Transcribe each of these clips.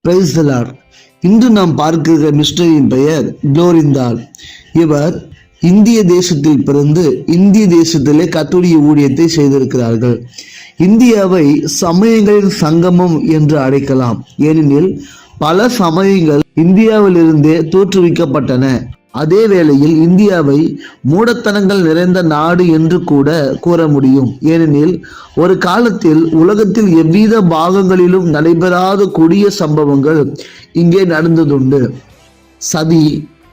Praise the Lord. இன்று நாம் பார்க்கிற மிஸ்டரியின் பெயர் குளோரிந்தாள். இவர் இந்திய தேசத்தில் பிறந்து இந்திய தேசத்திலே கர்த்தருடைய ஊழியத்தை செய்திருக்கிறார்கள். இந்தியாவை சமயங்களின் சங்கமம் என்று அழைக்கலாம். ஏனெனில் பல சமயங்கள் இந்தியாவிலிருந்தே தோற்றுவிக்கப்பட்டன. அதே வேளையில் இந்தியாவை மூடத்தனங்கள் நிறைந்த நாடு என்று கூட கூற முடியும். ஏனெனில் ஒரு காலத்தில் உலகத்தில் எவ்வித பாகங்களிலும் நடைபெறாத கொடிய சம்பவங்கள் இங்கே நடந்ததுண்டு. சதி,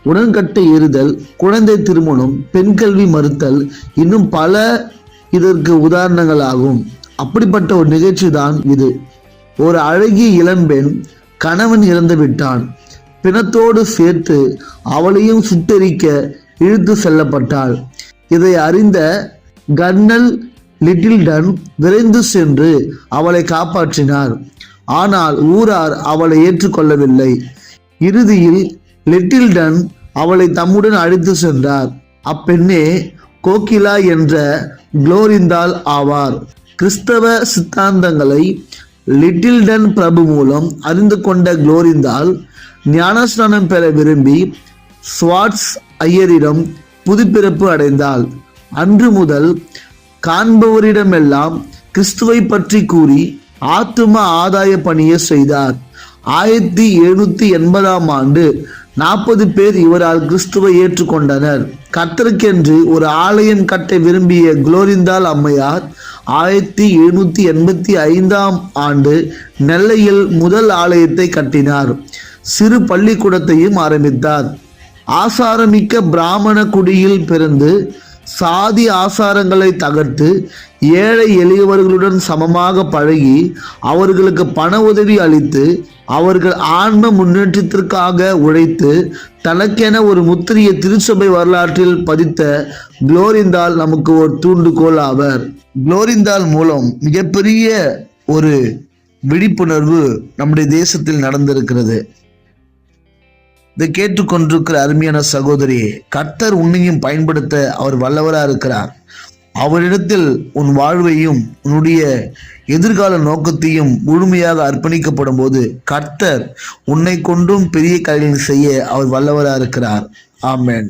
உடன்கட்டை ஏறுதல், குழந்தை திருமணம், பெண் கல்வி மறுத்தல், இன்னும் பல இதற்கு உதாரணங்களாகும். அப்படிப்பட்ட ஒரு நிகழ்ச்சி தான் இது. ஒரு அழகிய இளம்பெண் கணவன் இறந்து விட்டான். பிணத்தோடு சேர்த்து அவளையும் சுட்டெரிக்க இழுத்து செல்லப்பட்டாள். இதை அறிந்த கர்னல் லிட்டில்டன் விரைந்து சென்று அவளை காப்பாற்றினார். ஆனால் ஊரார் அவளை ஏற்றுக்கொள்ளவில்லை. இறுதியில் லிட்டில்டன் அவளை தம்முடன் அழைத்து சென்றார். அப்பெண்ணே கோகிலா என்ற குளோரிந்தாள் ஆவார். கிறிஸ்தவ சித்தாந்தங்களை லிட்டில்டன் பிரபு மூலம் அறிந்து கொண்ட குளோரிந்தாள் ஞானஸ்நானம் பெற விரும்பி ஸ்வாட்ஸ் ஐயரிடம் புதுப்பிறப்பு அடைந்தாள். அன்று முதல் காண்பவரிடமெல்லாம் கிறிஸ்துவை பற்றி கூறி ஆத்தும ஆதாய பணியை செய்தார். 1780 ஆண்டு 40 பேர் இவரால் கிறிஸ்துவை ஏற்றுக்கொண்டனர். கர்த்தருக்கென்று ஒரு ஆலயம் கட்ட விரும்பிய குளோரிந்தாள் அம்மையார் 1785 ஆண்டு நெல்லையில் முதல் ஆலயத்தை கட்டினார். சிறு பள்ளிக்கூடத்தையும் ஆரம்பித்தார். ஆசாரமிக்க பிராமண குடியில் பிறந்து சாதி ஆசாரங்களை தகர்த்து ஏழை எளியவர்களுடன் சமமாக பழகி அவர்களுக்கு பண உதவி அளித்து அவர்கள் ஆன்ம முன்னேற்றத்திற்காக உழைத்து தனக்கென ஒரு முத்திரையை திருச்சபை வரலாற்றில் பதித்த குளோரிந்தாள் நமக்கு ஒரு தூண்டுகோல் ஆவர். குளோரிந்தாள் மூலம் மிகப்பெரிய ஒரு விழிப்புணர்வு நம்முடைய தேசத்தில் நடந்திருக்கிறது. இதை கேட்டுக்கொண்டிருக்கிற அருமையான சகோதரியே, கர்த்தர் உன்னையும் பயன்படுத்த அவர் வல்லவராக இருக்கிறார். அவரிடத்தில் உன் வாழ்வையும் உன்னுடைய எதிர்கால நோக்கத்தையும் முழுமையாக அர்ப்பணிக்கப்படும் போது கர்த்தர் உன்னை கொண்டும் பெரிய காரியங்கள் செய்ய அவர் வல்லவராக இருக்கிறார். ஆமென்.